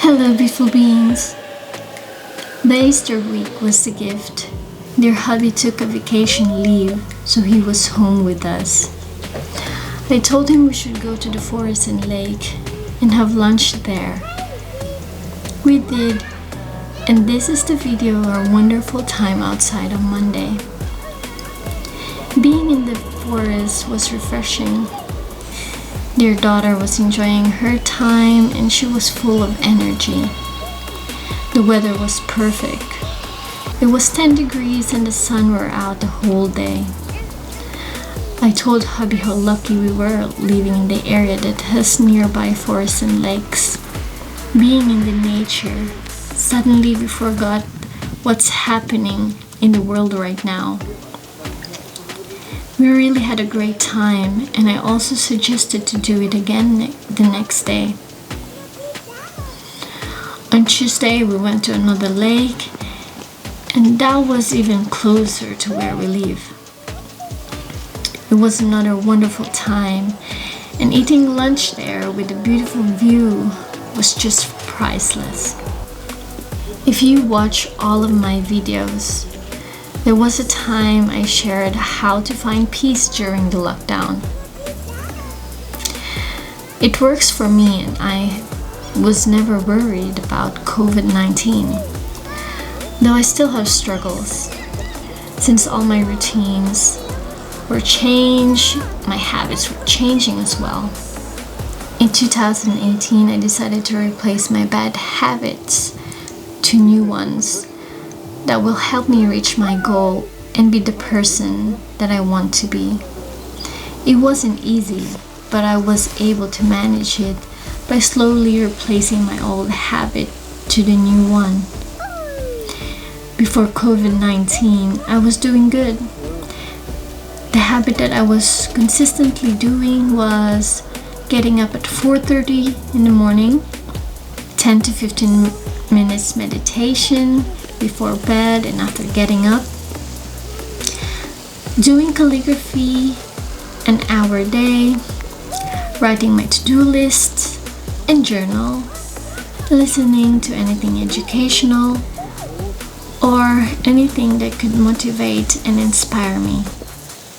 Hello, beautiful beings. The Easter week was the gift. Dear hubby took a vacation leave, so he was home with us. I told him we should go to the forest and lake and have lunch there. We did, and this is the video of our wonderful time outside on Monday. Being in the forest was refreshing. Dear daughter was enjoying her time and she was full of energy. The weather was perfect. It was 10 degrees and the sun were out the whole day. I told hubby how lucky we were living in the area that has nearby forests and lakes. Being in the nature, suddenly we forgot what's happening in the world right now. We really had a great time, and I also suggested to do it again the next day. On Tuesday, we went to another lake, and that was even closer to where we live. It was another wonderful time, and eating lunch there with a beautiful view was just priceless. If you watch all of my videos, there was a time I shared how to find peace during the lockdown. It works for me, and I was never worried about COVID-19. Though I still have struggles, since all my routines were changed, my habits were changing as well. In 2018, I decided to replace my bad habits to new ones that will help me reach my goal and be the person that I want to be. It wasn't easy, but I was able to manage it by slowly replacing my old habit to the new one. Before COVID-19, I was doing good. The habit that I was consistently doing was getting up at 4:30 in the morning, 10 to 15 minutes meditation before bed and after getting up, doing calligraphy an hour a day, writing my to-do lists and journal, listening to anything educational or anything that could motivate and inspire me.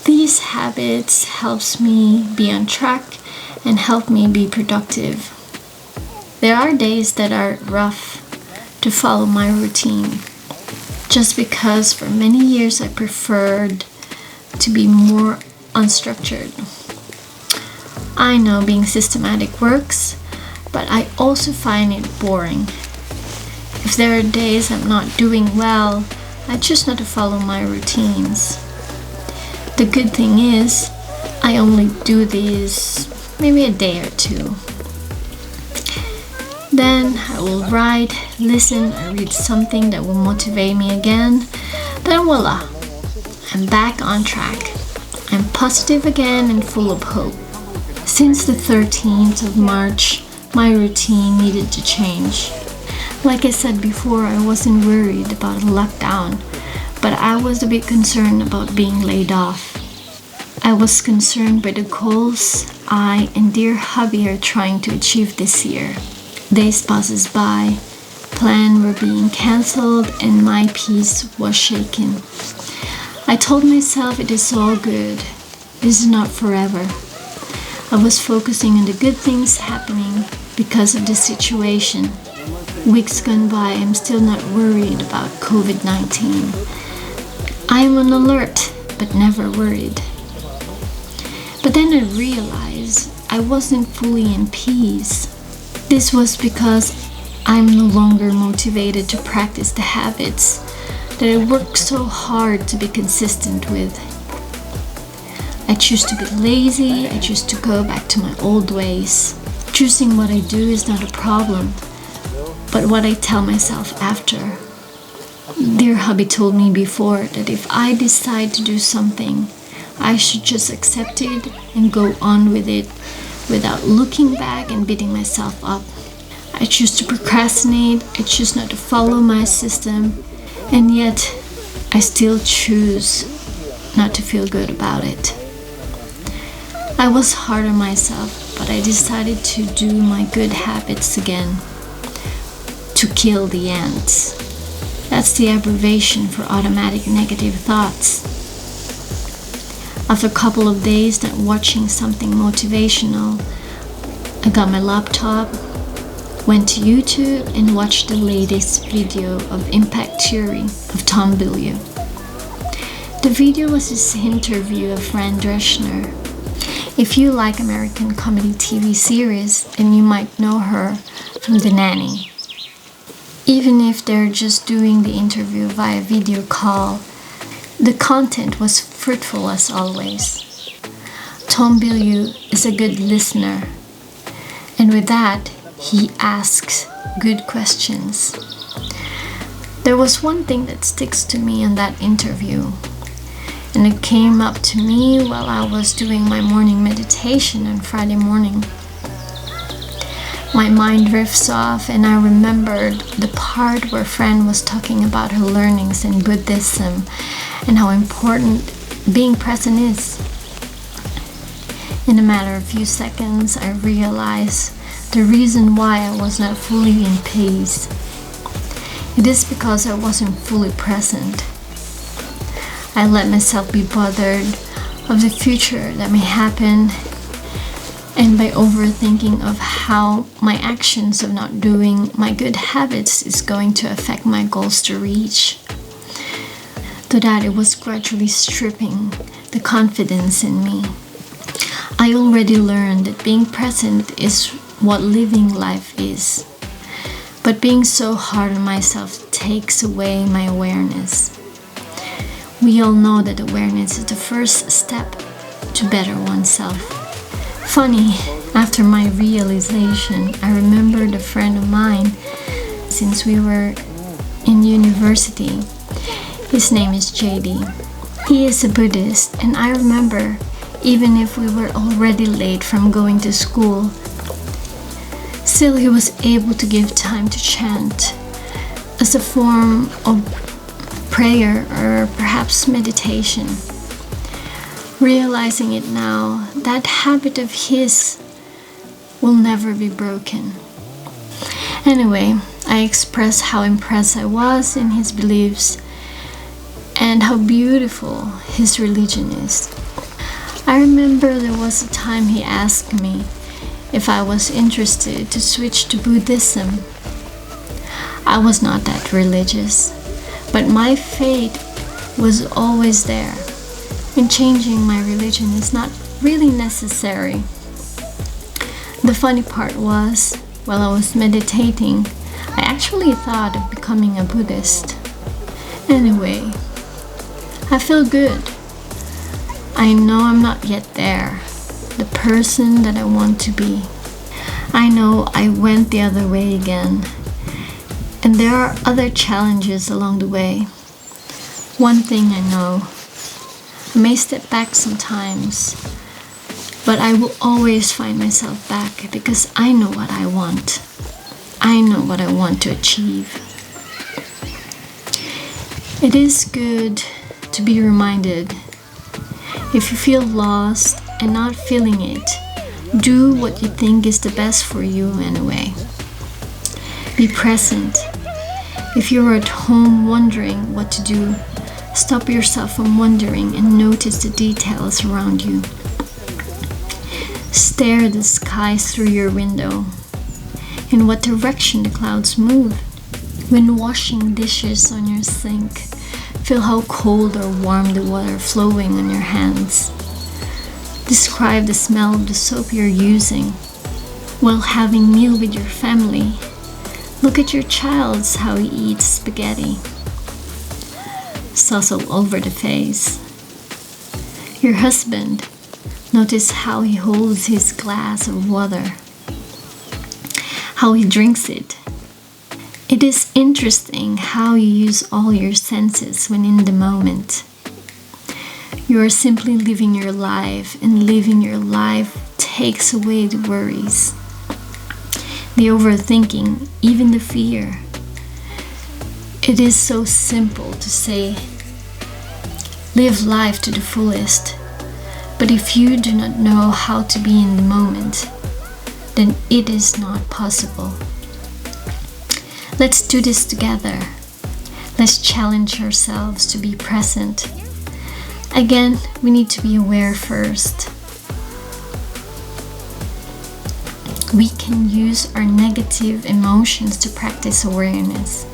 These habits helps me be on track and help me be productive. There are days that are rough to follow my routine, just because for many years I preferred to be more unstructured. I know being systematic works, but I also find it boring. If there are days I'm not doing well, I choose not to follow my routines. The good thing is, I only do these maybe a day or two. Then I will write, listen, or read something that will motivate me again. Then voila, I'm back on track. I'm positive again and full of hope. Since the 13th of March, my routine needed to change. Like I said before, I wasn't worried about a lockdown, but I was a bit concerned about being laid off. I was concerned by the goals I and dear hubby are trying to achieve this year. Days passes by, plans were being cancelled, and my peace was shaken. I told myself it is all good. This is not forever. I was focusing on the good things happening because of the situation. Weeks gone by, I'm still not worried about COVID-19. I am on alert, but never worried. But then I realized I wasn't fully in peace. This was because I'm no longer motivated to practice the habits that I worked so hard to be consistent with. I choose to be lazy, I choose to go back to my old ways. Choosing what I do is not a problem, but what I tell myself after. Dear hubby told me before that if I decide to do something, I should just accept it and go on with it without looking back and beating myself up. I choose to procrastinate, I choose not to follow my system, and yet I still choose not to feel good about it. I was hard on myself, but I decided to do my good habits again. to kill the ants. That's the abbreviation for automatic negative thoughts. After a couple of days not watching something motivational, I got my laptop, went to YouTube and watched the latest video of Impact Theory of Tom Bilyeu. The video was his interview of Fran Drescher. If you like American comedy TV series, then you might know her from The Nanny. Even if they're just doing the interview via video call, the content was fruitful as always. Tom Bilyeu is a good listener, and with that, he asks good questions. There was one thing that sticks to me in that interview, and it came up to me while I was doing my morning meditation on Friday morning. My mind drifts off and I remembered the part where Fran was talking about her learnings in Buddhism and how important being present is. In a matter of few seconds, I realized the reason why I was not fully in peace. It is because I wasn't fully present. I let myself be bothered of the future that may happen, and by overthinking of how my actions of not doing my good habits is going to affect my goals to reach. To that, it was gradually stripping the confidence in me. I already learned that being present is what living life is. But being so hard on myself takes away my awareness. We all know that awareness is the first step to better oneself. Funny, after my realization, I remembered a friend of mine since we were in university. His name is JD. He is a Buddhist, and I remember, even if we were already late from going to school, still he was able to give time to chant as a form of prayer or perhaps meditation. Realizing it now, that habit of his will never be broken. Anyway, I expressed how impressed I was in his beliefs and how beautiful his religion is. I remember there was a time he asked me if I was interested to switch to Buddhism. I was not that religious, but my faith was always there, and changing my religion is not really necessary. The funny part was, while I was meditating, I actually thought of becoming a Buddhist. Anyway, I feel good. I know I'm not yet there, the person that I want to be. I know I went the other way again, and there are other challenges along the way. One thing I know, I may step back sometimes, but I will always find myself back because I know what I want. I know what I want to achieve. It is good to be reminded. If you feel lost and not feeling it, do what you think is the best for you anyway. Be present. If you're at home wondering what to do, stop yourself from wondering and notice the details around you. Stare at the skies through your window. In what direction the clouds move. When washing dishes on your sink, feel how cold or warm the water flowing on your hands. Describe the smell of the soap you're using. While having meal with your family, look at your child's how he eats spaghetti. Sauce all over the face. Your husband, notice how he holds his glass of water, how he drinks it. It is interesting how you use all your senses when in the moment. You are simply living your life, and living your life takes away the worries, the overthinking, even the fear. It is so simple to say, live life to the fullest, but if you do not know how to be in the moment, then it is not possible. Let's do this together. Let's challenge ourselves to be present. Again, we need to be aware first. We can use our negative emotions to practice awareness.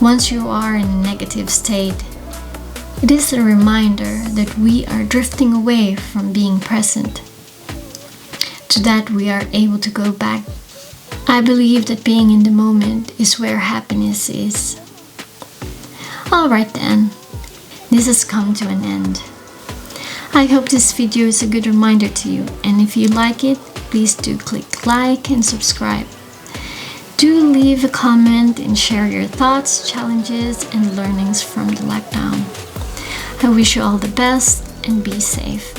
Once you are in a negative state, it is a reminder that we are drifting away from being present. To that we are able to go back. I believe that being in the moment is where happiness is. Alright then, this has come to an end. I hope this video is a good reminder to you, and if you like it, please do click like and subscribe. Do leave a comment and share your thoughts, challenges, and learnings from the lockdown. I wish you all the best and be safe.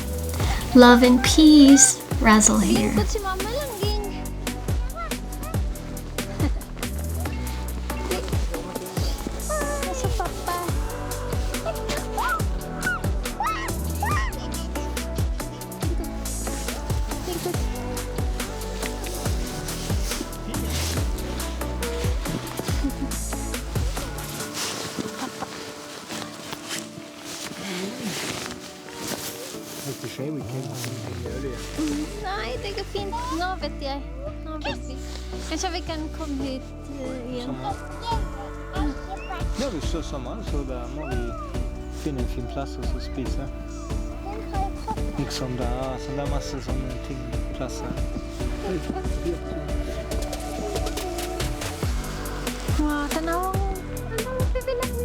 Love and peace, Razzle here. Nej, det går fint. Nå vet jeg. Nå vet vi. Kanskje vi kan komme hit igjen. Ja, hvis så sommer, så da må vi finne en fin plass og så spise. Liksom det er masse sånne ting, plasser. Wow, tanaw. Ano, bibilang